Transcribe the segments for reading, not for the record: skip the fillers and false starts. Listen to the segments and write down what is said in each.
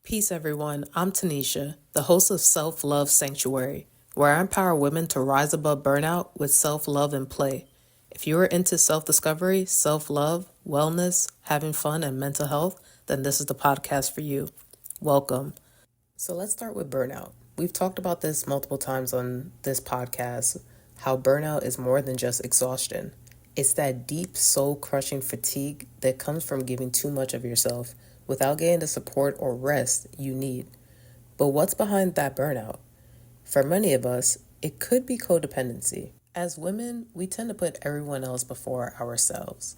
Peace, everyone. I'm Tanisha, the host of Self Love Sanctuary, where I empower women to rise above burnout with self love and play. If you are into self discovery, self love, wellness, having fun, and mental health, then this is the podcast for you. Welcome. So let's start with burnout. We've talked about this multiple times on this podcast, how burnout is more than just exhaustion. It's that deep, soul-crushing fatigue that comes from giving too much of yourself without getting the support or rest you need. But what's behind that burnout? For many of us, it could be codependency. As women, we tend to put everyone else before ourselves.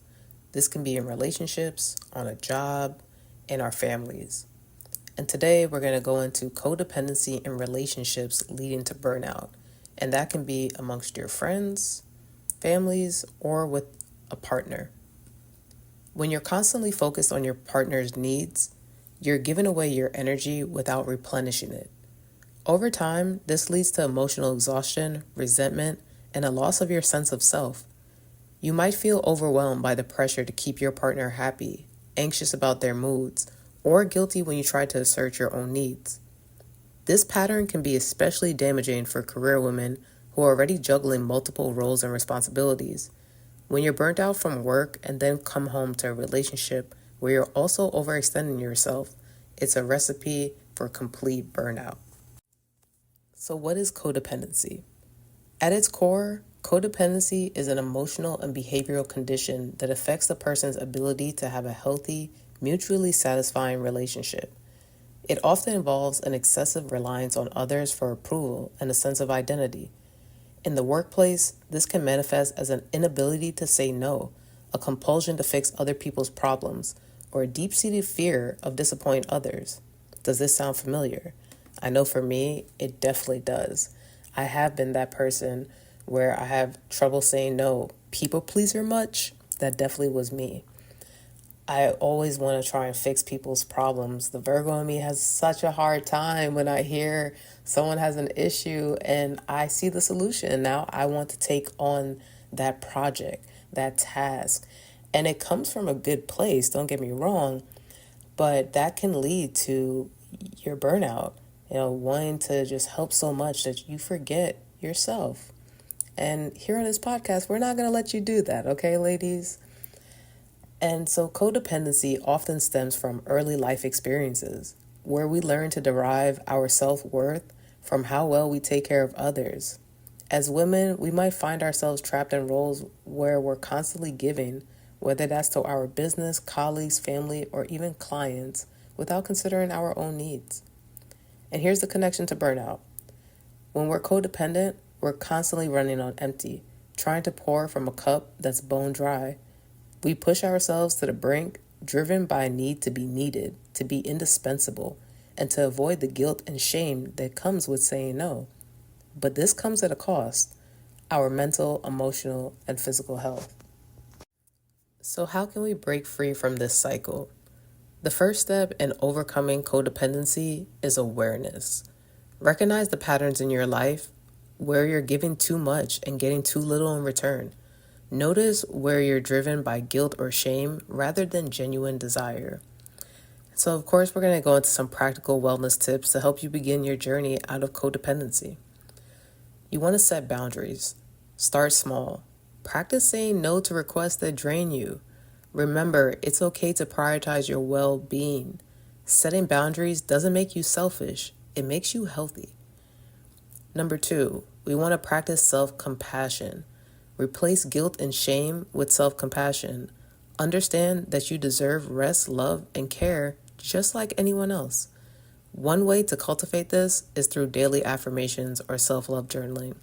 This can be in relationships, on a job, in our families. And today we're going to go into codependency in relationships leading to burnout. And that can be amongst your friends, families, or with a partner. When you're constantly focused on your partner's needs, you're giving away your energy without replenishing it. Over time, this leads to emotional exhaustion, resentment, and a loss of your sense of self. You might feel overwhelmed by the pressure to keep your partner happy, anxious about their moods, or guilty when you try to assert your own needs. This pattern can be especially damaging for career women who are already juggling multiple roles and responsibilities. When you're burnt out from work and then come home to a relationship where you're also overextending yourself, it's a recipe for complete burnout. So what is codependency? At its core, codependency is an emotional and behavioral condition that affects the person's ability to have a healthy, mutually satisfying relationship. It often involves an excessive reliance on others for approval and a sense of identity. In the workplace, this can manifest as an inability to say no, a compulsion to fix other people's problems, or a deep-seated fear of disappointing others. Does this sound familiar? I know for me, it definitely does. I have been that person where I have trouble saying no. People pleaser much? That definitely was me. I always want to try and fix people's problems. The Virgo in me has such a hard time when I hear someone has an issue and I see the solution. Now I want to take on that project, that task. And it comes from a good place, don't get me wrong, but that can lead to your burnout, wanting to just help so much that you forget yourself. And here on this podcast, we're not going to let you do that, okay, ladies? And so codependency often stems from early life experiences, where we learn to derive our self-worth from how well we take care of others. As women, we might find ourselves trapped in roles where we're constantly giving, whether that's to our business, colleagues, family, or even clients, without considering our own needs. And here's the connection to burnout. When we're codependent, we're constantly running on empty, trying to pour from a cup that's bone dry. We push ourselves to the brink, driven by a need to be needed, to be indispensable, and to avoid the guilt and shame that comes with saying no. But this comes at a cost, our mental, emotional, and physical health. So how can we break free from this cycle? The first step in overcoming codependency is awareness. Recognize the patterns in your life where you're giving too much and getting too little in return. Notice where you're driven by guilt or shame rather than genuine desire. So, of course, we're going to go into some practical wellness tips to help you begin your journey out of codependency. You want to set boundaries. Start small. Practice saying no to requests that drain you. Remember, it's okay to prioritize your well-being. Setting boundaries doesn't make you selfish. It makes you healthy. Number 2, we want to practice self-compassion. Replace guilt and shame with self-compassion. Understand that you deserve rest, love, and care just like anyone else. One way to cultivate this is through daily affirmations or self-love journaling.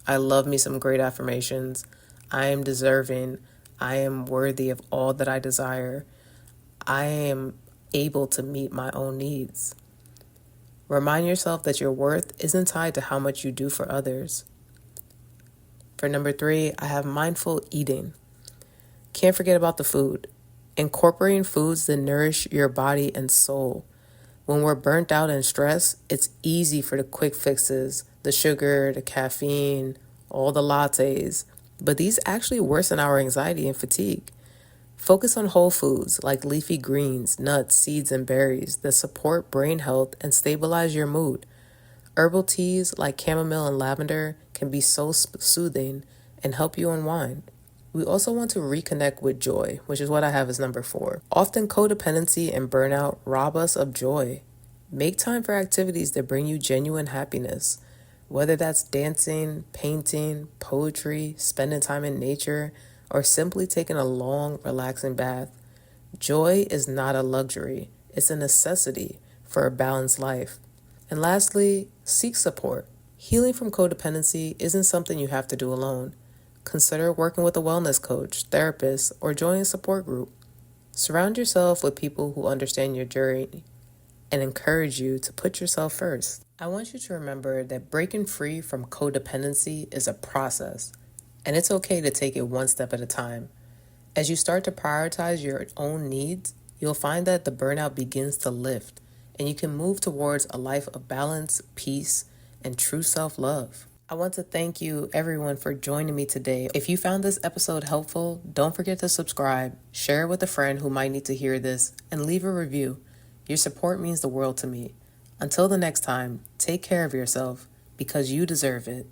I love me some great affirmations. I am deserving. I am worthy of all that I desire. I am able to meet my own needs. Remind yourself that your worth isn't tied to how much you do for others. For number 3, I have mindful eating. Can't forget about the food. Incorporating foods that nourish your body and soul. When we're burnt out and stressed, it's easy for the quick fixes, the sugar, the caffeine, all the lattes. But these actually worsen our anxiety and fatigue. Focus on whole foods like leafy greens, nuts, seeds, and berries that support brain health and stabilize your mood. Herbal teas like chamomile and lavender can be so soothing and help you unwind. We also want to reconnect with joy, which is what I have as number 4. Often codependency and burnout rob us of joy. Make time for activities that bring you genuine happiness, whether that's dancing, painting, poetry, spending time in nature, or simply taking a long, relaxing bath. Joy is not a luxury, it's a necessity for a balanced life. And lastly, seek support. Healing from codependency isn't something you have to do alone. Consider working with a wellness coach, therapist, or joining a support group. Surround yourself with people who understand your journey and encourage you to put yourself first. I want you to remember that breaking free from codependency is a process, and it's okay to take it one step at a time. As you start to prioritize your own needs, you'll find that the burnout begins to lift, and you can move towards a life of balance, peace, and true self-love. I want to thank you, everyone, for joining me today. If you found this episode helpful, don't forget to subscribe, share it with a friend who might need to hear this, and leave a review. Your support means the world to me. Until the next time, take care of yourself because you deserve it.